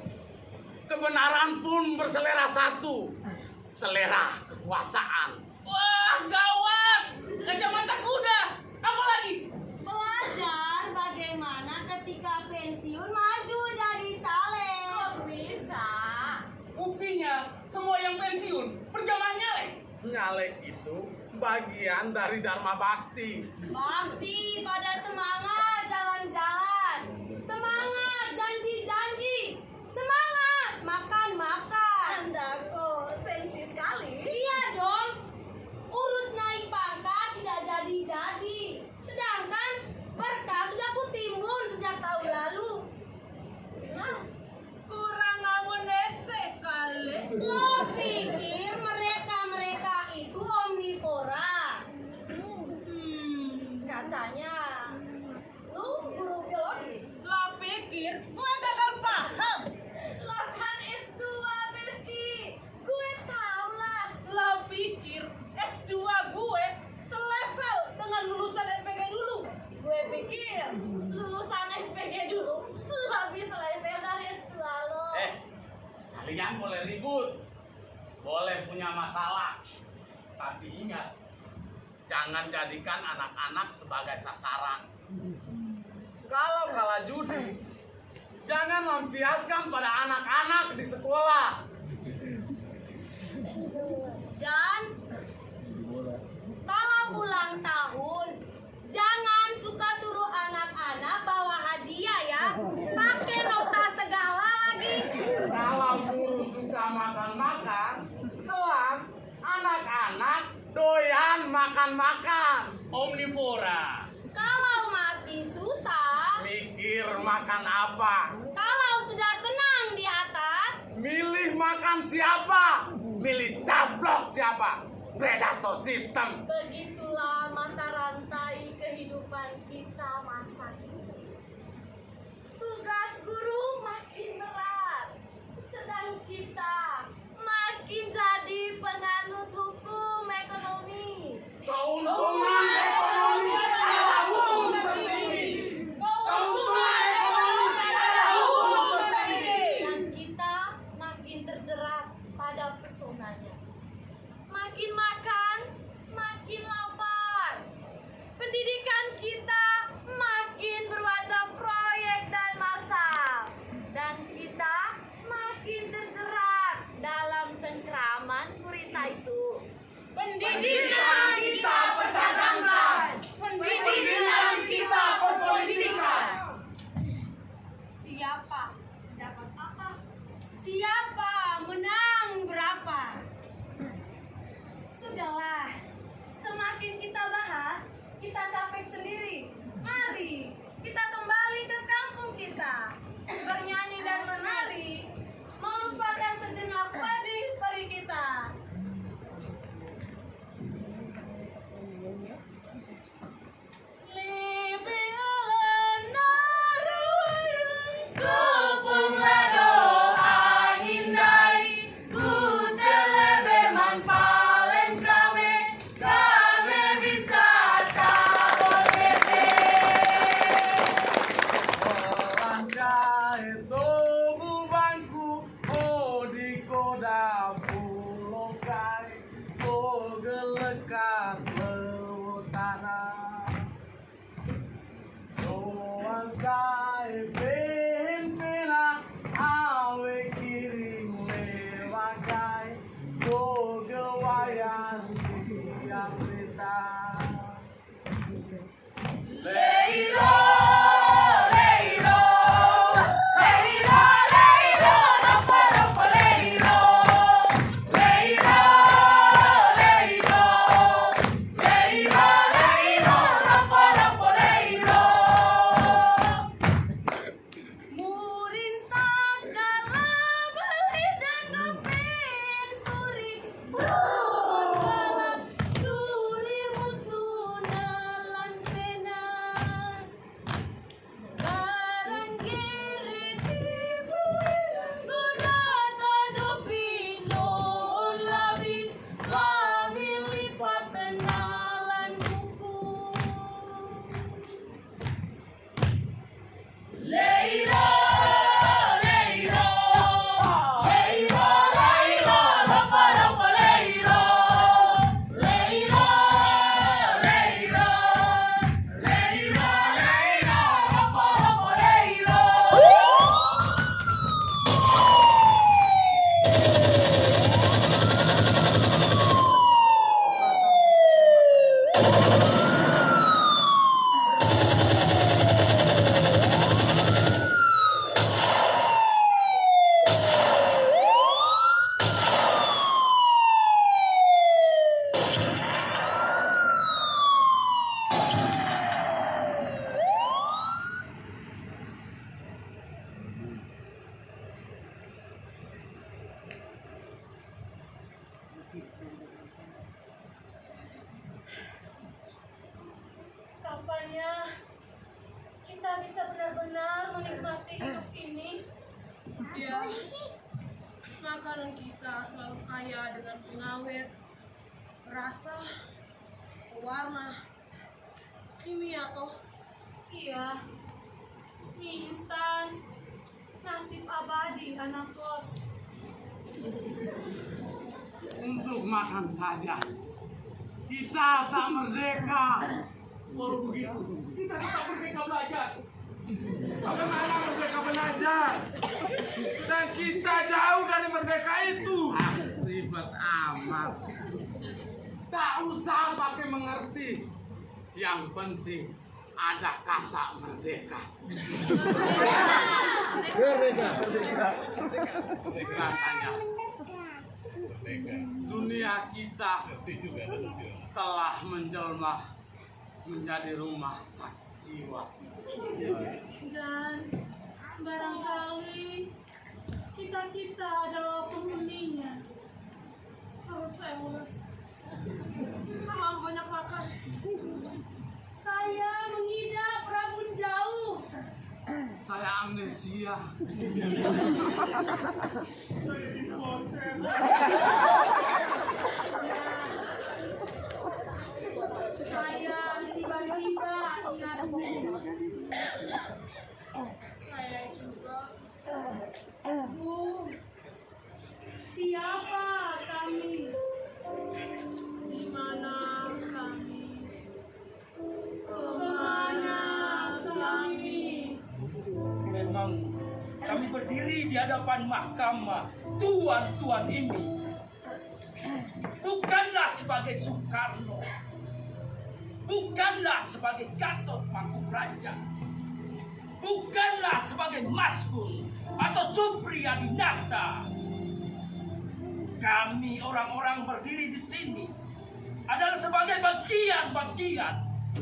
[SPEAKER 4] Kebenaran pun berselera satu, selera kekuasaan.
[SPEAKER 3] Wah, gawat! Kacamata kuda! Apa lagi?
[SPEAKER 1] Belajar bagaimana ketika pensiun maju jadi caleg. Kok bisa?
[SPEAKER 3] Buktinya, semua yang pensiun berjamaah nyalek.
[SPEAKER 4] Nyalek itu bagian dari Dharma Bakti.
[SPEAKER 1] Bakti pada semangat jalan-jalan, semangat janji-janji, semangat makan-makan. Anda kok sensi sekali. Iya dong, urus naik pangkat tidak jadi-jadi, sedangkan berkah sudah kutimbun sejak tahun lalu.
[SPEAKER 3] Kurang awenese kali.
[SPEAKER 1] Lo pikir mereka itu om
[SPEAKER 7] ribut, boleh punya masalah. Tapi ingat, jangan jadikan anak-anak sebagai sasaran. Kalau kalah judi, jangan lampiaskan pada anak-anak di sekolah.
[SPEAKER 1] Dan kalau ulang tahun, jangan suka suruh anak-anak bawa hadiah ya. Pakai nota segala lagi.
[SPEAKER 7] Kalau guru suka makan-makan, kelak anak-anak doyan makan-makan.
[SPEAKER 5] Omnivora.
[SPEAKER 1] Kalau masih susah,
[SPEAKER 7] Mikir makan apa?
[SPEAKER 1] kalau sudah senang di atas,
[SPEAKER 7] Milih makan siapa? Milih caplok siapa? Predator system.
[SPEAKER 8] Begitulah mata rantai kehidupan kita masa kini. Tugas guru makin berat, sedang kita makin jadi penganut hukum ekonomi.
[SPEAKER 7] Keuntungan ekonomi adalah hukum tertinggi. Keuntungan ekonomi adalah hukum tertinggi.
[SPEAKER 8] Dan kita makin terjerat pada pesonanya. Makin makan, makin lapar. Pendidikan kita makin berwajah proyek dan massal. Dan kita makin terjerat dalam cengkraman gurita itu.
[SPEAKER 1] pendidikan kita perdagangan, pendidikan kita perpolitikan. Siapa dapat apa? Siapa menang berapa? Sudahlah, semakin kita bahas, kita capek sendiri. Mari kita kembali ke kampung kita, bernyanyi dan menari, melupakan sejenak pedih perih kita.
[SPEAKER 7] Langkah itu bebanku, oh di koda pulau kai, oh gelekat lewat tanah. Oh angkai pena, awe kiring lewat kai, oh gewayan yang betah. Leiro, leiro, leiro, leiro, ropo, ropo, leiro, leiro, leiro, leiro, leiro, ropo, ropo, leiro.
[SPEAKER 1] Murin sakala beli dan ngepin suri, balap suri mutuna lan pena. Barang giri tibu goda tadopino labi labi lipat tenalan buku.
[SPEAKER 7] Leiro, leiro, leiro, leiro, ropo, ropo, leiro, leiro, leiro, leiro, leiro, ropo, ropo, leiro.
[SPEAKER 1] Kapannya kita bisa benar-benar menikmati hidup ini? Ya, makanan kita selalu kaya dengan pengawet, rasa, warna, kimia toh. Iya, mie instan, nasib abadi anak kos.
[SPEAKER 2] Untuk makan saja. Kita tak merdeka.
[SPEAKER 5] Walau begitu, kita tetap merdeka belajar.
[SPEAKER 2] Bagaimana merdeka belajar? Dan kita jauh dari merdeka itu. Ribet amat. Tak usah pakai mengerti. Yang penting ada kata merdeka. Rasanya dunia kita telah menjelma menjadi rumah sakit jiwa.
[SPEAKER 8] Dan barangkali kita adalah penghuninya. Perut saya mules. Terlalu banyak makan. Saya mengidap rabun jauh.
[SPEAKER 2] Saya amnesia.
[SPEAKER 8] Saya tiba-tiba ingat. Saya juga. Bu, siapa kami? Di mana kami? Kemana kami?
[SPEAKER 5] Memang kami berdiri di hadapan mahkamah tuan-tuan ini bukanlah sebagai Soekarno, bukanlah sebagai Gatot Mangkupraja, bukanlah sebagai Maskun atau Supriyadinata. Kami orang-orang berdiri di sini adalah sebagai bagian-bagian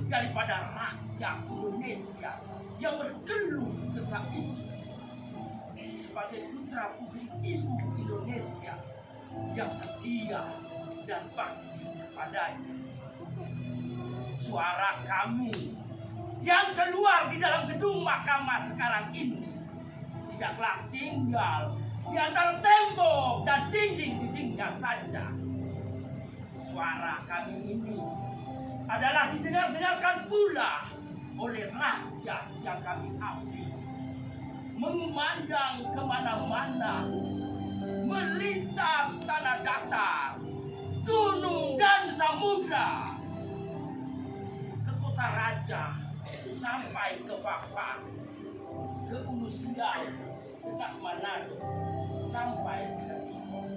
[SPEAKER 5] daripada rakyat Indonesia yang bergeluh kesah ini, sebagai putra putri ibu Indonesia yang setia dan bakti kepadanya. Suara kami yang keluar di dalam gedung mahkamah sekarang ini tidaklah tinggal di antara tembok dan dinding-dindingnya saja. Suara kami ini adalah didengar-dengarkan pula oleh rakyat yang kami abdi, memandang kemana-mana, melintas tanah datar, gunung dan samudra, ke kota raja sampai ke Fakfak, ke Ulu Siau, dekat Manado, sampai ke Timur.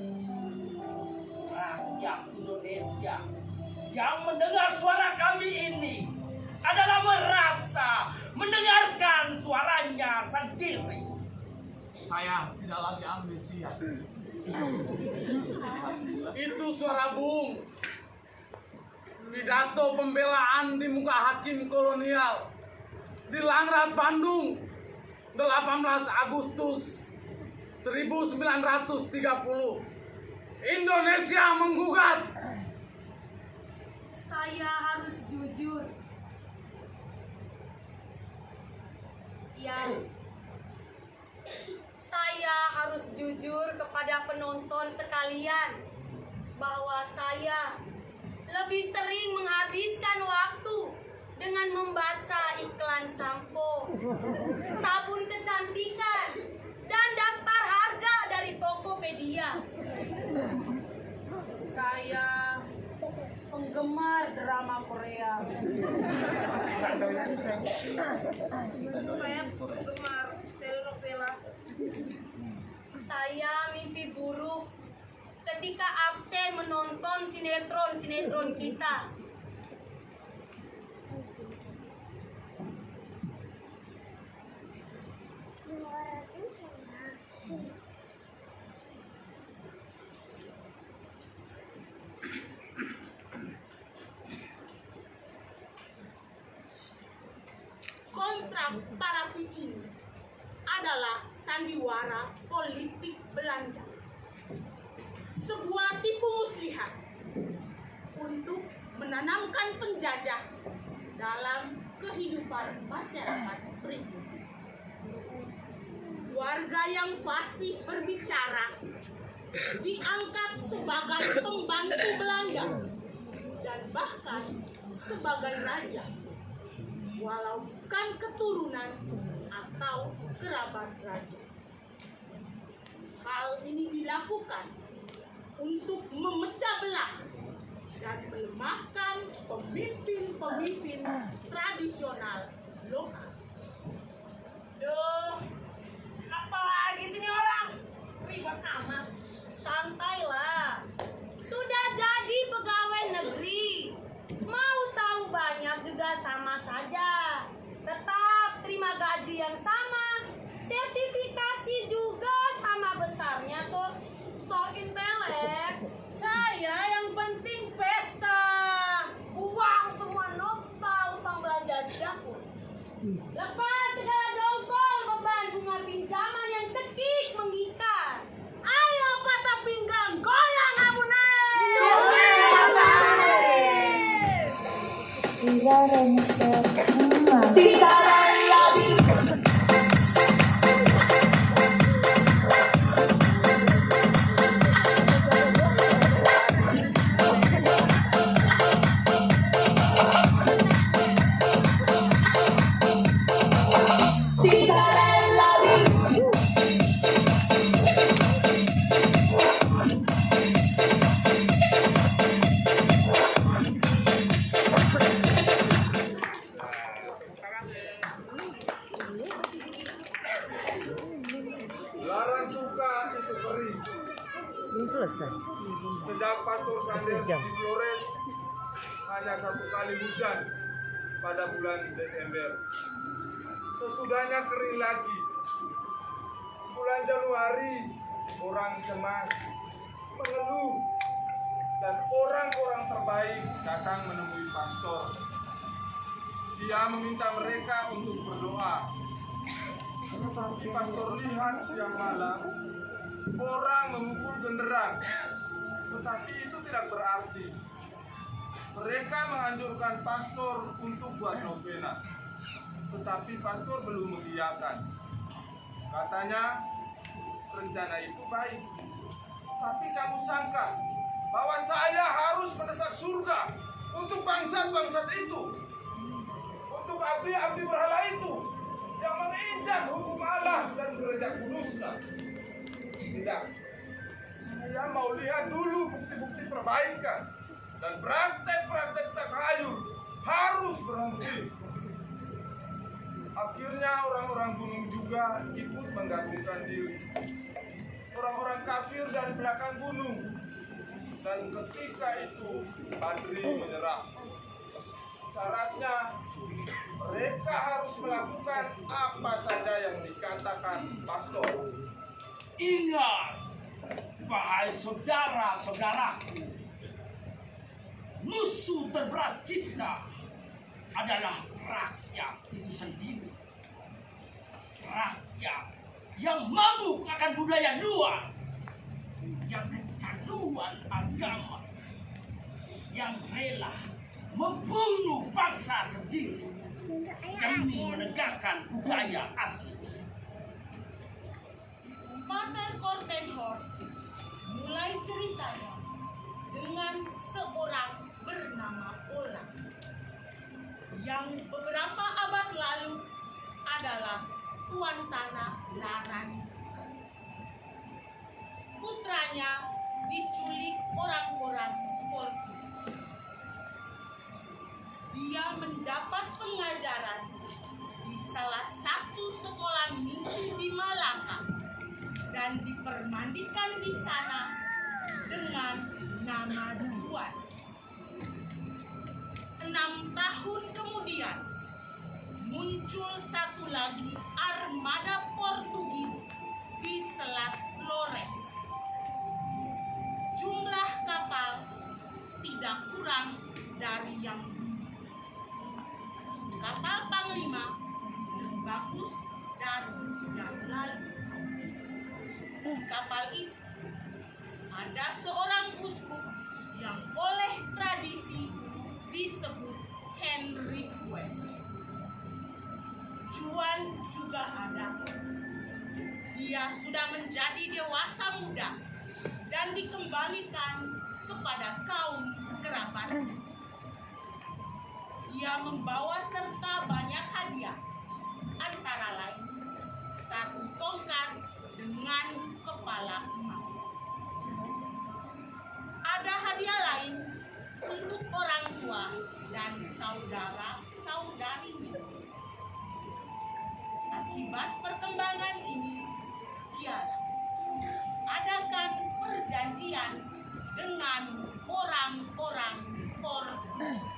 [SPEAKER 5] Rakyat Indonesia yang mendengar suara kami ini adalah merasa mendengarkan suaranya sendiri.
[SPEAKER 2] Saya tidak lagi amnesia. Itu suara Bung. Pidato pembelaan di muka hakim kolonial di Langrat, Bandung, 18 Agustus 1930. Indonesia menggugat.
[SPEAKER 8] Saya harus jujur. Ya, saya harus jujur kepada penonton sekalian bahwa saya lebih sering menghabiskan waktu dengan membaca iklan sampo, sabun kecantikan, dan daftar harga dari Tokopedia. Saya penggemar drama Korea. Saya penggemar telenovela. Saya mimpi buruk ketika absen menonton sinetron-sinetron kita.
[SPEAKER 3] Kontrak para Vicini adalah sandiwara politik Belanda, sebuah tipu muslihat untuk menanamkan penjajah dalam kehidupan masyarakat berikut. Warga yang fasih berbicara diangkat sebagai pembantu Belanda dan bahkan sebagai raja, walau bukan keturunan atau kerabat raja. Hal ini dilakukan untuk memecah belah dan melemahkan pemimpin-pemimpin tradisional lokal.
[SPEAKER 1] Duh, apa lagi sih ini orang? Ribet amat.
[SPEAKER 8] Santailah. Sudah jadi pegawai negeri. Mau tahu banyak juga sama saja. Tetap terima gaji yang sama. Sertifikasi juga sama besarnya kok. So intelek.
[SPEAKER 3] Saya yang penting pesta.
[SPEAKER 8] Uang semua nota utang belanja di dapur. Lepas segala dongkol beban bunga pinjaman yang cekik mengikat.
[SPEAKER 3] Ayo patah pinggang, goyang abune.
[SPEAKER 9] Riza Remixer
[SPEAKER 2] Larang cuka itu kering.
[SPEAKER 10] Ini selesai.
[SPEAKER 2] Sejak Pastor Sanders di Flores hanya 1 kali hujan pada bulan Desember. Sesudahnya kering lagi. Bulan Januari orang cemas, mengeluh, dan orang-orang terbaik datang menemui pastor. Dia meminta mereka untuk berdoa. Tetapi pastor lihat siang malam orang memukul genderang, tetapi itu tidak berarti. Mereka menganjurkan pastor untuk buat novena, tetapi pastor belum mengiyakan. Katanya rencana itu baik, tapi kamu sangka bahwa saya harus mendesak surga untuk bangsat-bangsat itu, untuk abdi-abdi berhala itu yang menginjak hukum Allah dan gereja kudusnya. Tidak. Saya mau lihat dulu bukti-bukti perbaikan, dan praktek-praktek takhayul harus berhenti. Akhirnya orang-orang gunung juga ikut menggabungkan diri. Orang-orang kafir dari belakang gunung. Dan ketika itu Badri menyerah. Syaratnya mereka harus melakukan apa saja yang dikatakan pastor.
[SPEAKER 5] Ingat, wahai saudara-saudaraku, musuh terberat kita adalah rakyat itu sendiri. Rakyat yang mabuk akan budaya luar, yang kecanduan agama, yang rela membunuh bangsa sendiri demi menegakkan budaya asli.
[SPEAKER 3] Pater Kortenhorst mulai ceritanya dengan seorang bernama Ola yang beberapa abad lalu adalah tuan tanah Larani. Putranya diculik orang-orang Portugis. Dia mendapat pengajaran di salah satu sekolah misi di Malaka dan dipermandikan di sana dengan nama Tuan. 6 tahun kemudian muncul satu lagi armada Portugis di Selat Flores. Jumlah kapal tidak kurang dari yang dulu. Kapal Panglima lebih bagus dari yang lalu. Di kapal itu ada seorang uskup yang oleh tradisi disebut Henry West. Juan juga ada. Dia sudah menjadi dewasa muda dan dikembalikan kepada kaum kerabatnya. Dia membawa serta banyak hadiah, antara lain 1 tongkat dengan kepala emas. Ada hadiah lain untuk orang tua dan saudara-saudarinya. Akibat perkembangan ini, ialah adakan perjanjian dengan orang-orang Portugis.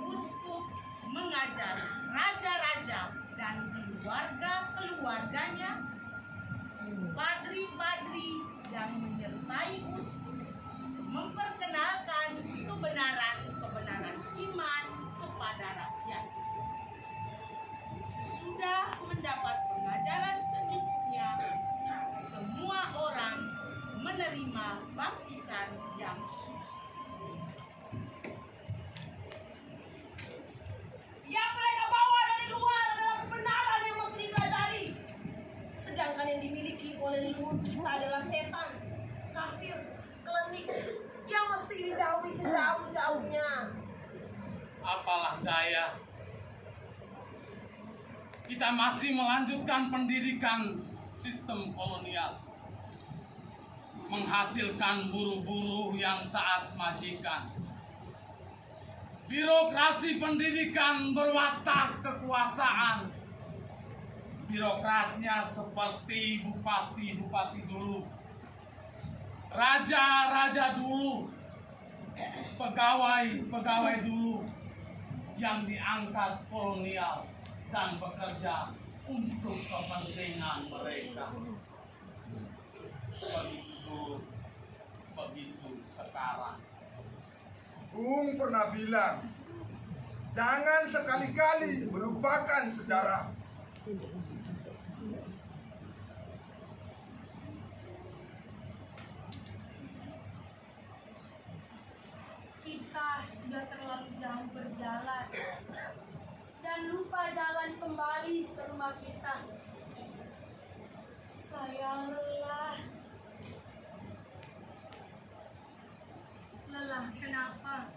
[SPEAKER 3] Uskup mengajar raja-raja dan keluarga-keluarganya, padri-padri yang menyertai uskup memperkenalkan kebenaran iman kepada rakyat. Sudah mendapat pengajaran secukupnya, semua orang menerima baptisan yang suci.
[SPEAKER 1] Yang mereka bawa dari luar adalah kebenaran yang mesti dipelajari. Sedangkan yang dimiliki oleh leluhur kita adalah setan, kafir, klinik, yang mesti dijauhi sejauh-jauhnya.
[SPEAKER 4] Apalah daya, kita masih melanjutkan pendidikan sistem kolonial, menghasilkan buruh-buruh yang taat majikan. Birokrasi pendidikan berwatak kekuasaan. Birokratnya seperti bupati-bupati dulu, raja-raja dulu, pegawai-pegawai dulu yang diangkat kolonial dan bekerja untuk kepentingan mereka. Begitu dulu, begitu sekarang.
[SPEAKER 2] Bung pernah bilang, jangan sekali-kali melupakan sejarah.
[SPEAKER 8] Kita sudah terlalu jauh berjalan dan lupa jalan kembali ke rumah kita. Saya lelah. Lelah kenapa?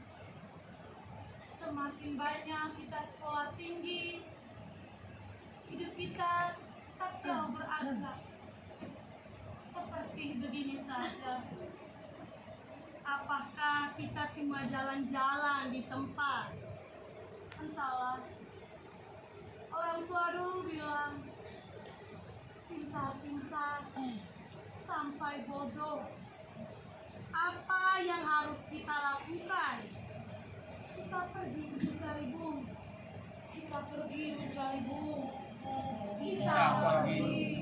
[SPEAKER 8] Semakin banyak kita sekolah tinggi, hidup kita tak jauh berarti. Seperti begini saja. Apakah kita cuma jalan-jalan di tempat? Entahlah. Orang tua dulu bilang, pintar-pintar sampai bodoh. Apa yang harus kita lakukan? Kita pergi mencari bung. Kita pergi mencari bung. Kita pergi.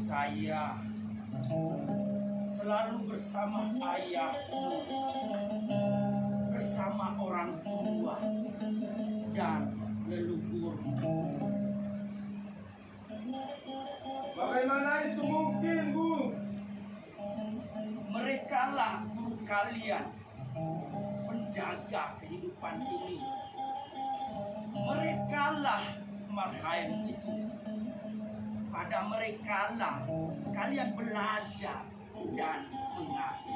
[SPEAKER 5] Saya selalu bersama ayahku, bersama orang tua dan leluhurku.
[SPEAKER 2] Bagaimana itu mungkin, Bu?
[SPEAKER 5] Mereka lah guru kalian, penjaga kehidupan Terimalah marhaen itu. Pada mereka lah kalian belajar dan mengaji.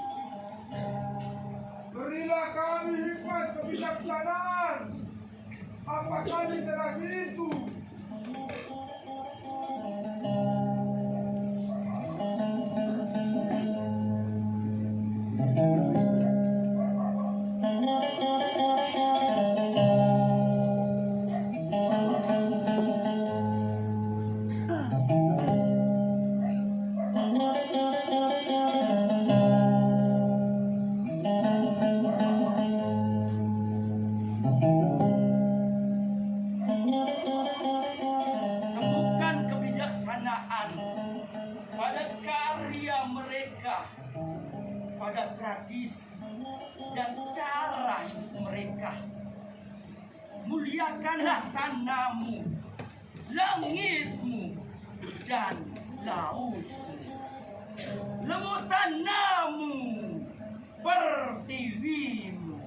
[SPEAKER 2] Berilah kami hikmat kebijaksanaan. Apakah literasi itu?
[SPEAKER 5] Temukan kebijaksanaan pada karya mereka, pada tradisi dan cara hidup mereka. Muliakanlah tanahmu, langitmu, dan lautmu. Lemutan namu, pertiwimu.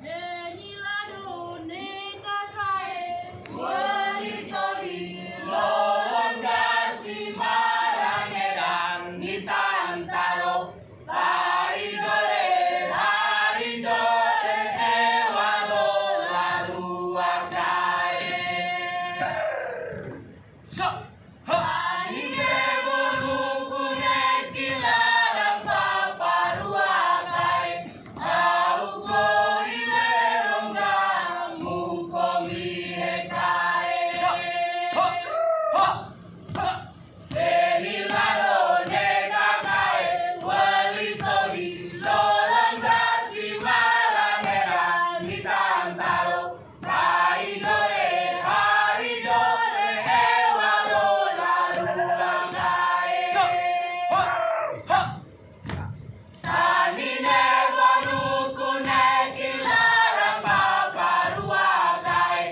[SPEAKER 8] Seniladu nekakae,
[SPEAKER 7] Walitori lolongasi marangedan nitantaro paidole haridole ewalo laruakae
[SPEAKER 5] So, ha,
[SPEAKER 7] Anide borukune kilarang paparuakae Auko ilerongga mukomi hekae
[SPEAKER 5] ha, ha, ha.
[SPEAKER 7] Senilaro nekakae walitori lolongasi maranera nitantaro paidole haridole ewalo laruangae
[SPEAKER 5] So, ha, ha.
[SPEAKER 7] Tanine bonukune kilarang paparuakae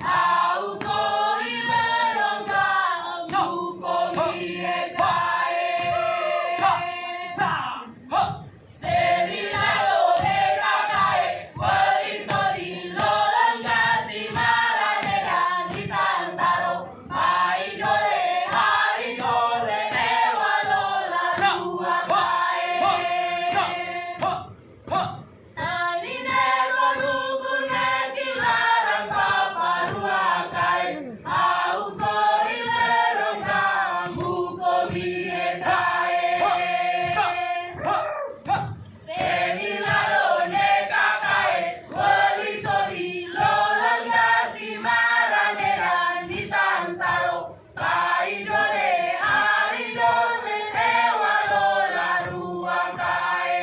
[SPEAKER 7] Auko ilerongga mukomi hekae
[SPEAKER 5] Sa, sa, ha.
[SPEAKER 7] Senilaro nekakae walitori lolongasi maranera nitantaro paidole haridole ewalo laruakae Tanine bonukune kilarang paparuakae Auko ilerongga mukomi hekae Senilaro nekakae walitori lolongasi maranera nitantaro paidole haridole ewalo laruakae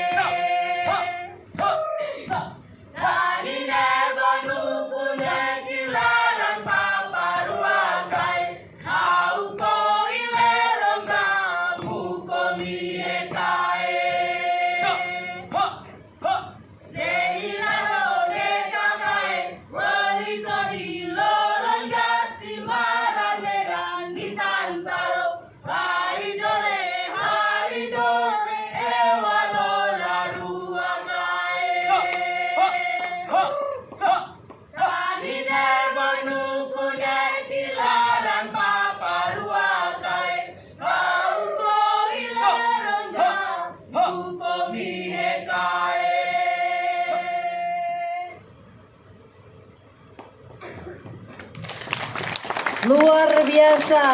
[SPEAKER 7] Tanine bonukune kilarang paparuakae Auko ilerongga mukomi hekae Senilaro nekakae walitori lolongasi maranera nitantaro paidole haridole ewalo laruakae Tanine bonukune kilarang paparuakae Auko ilerongga mukomi hekae
[SPEAKER 10] Luar biasa.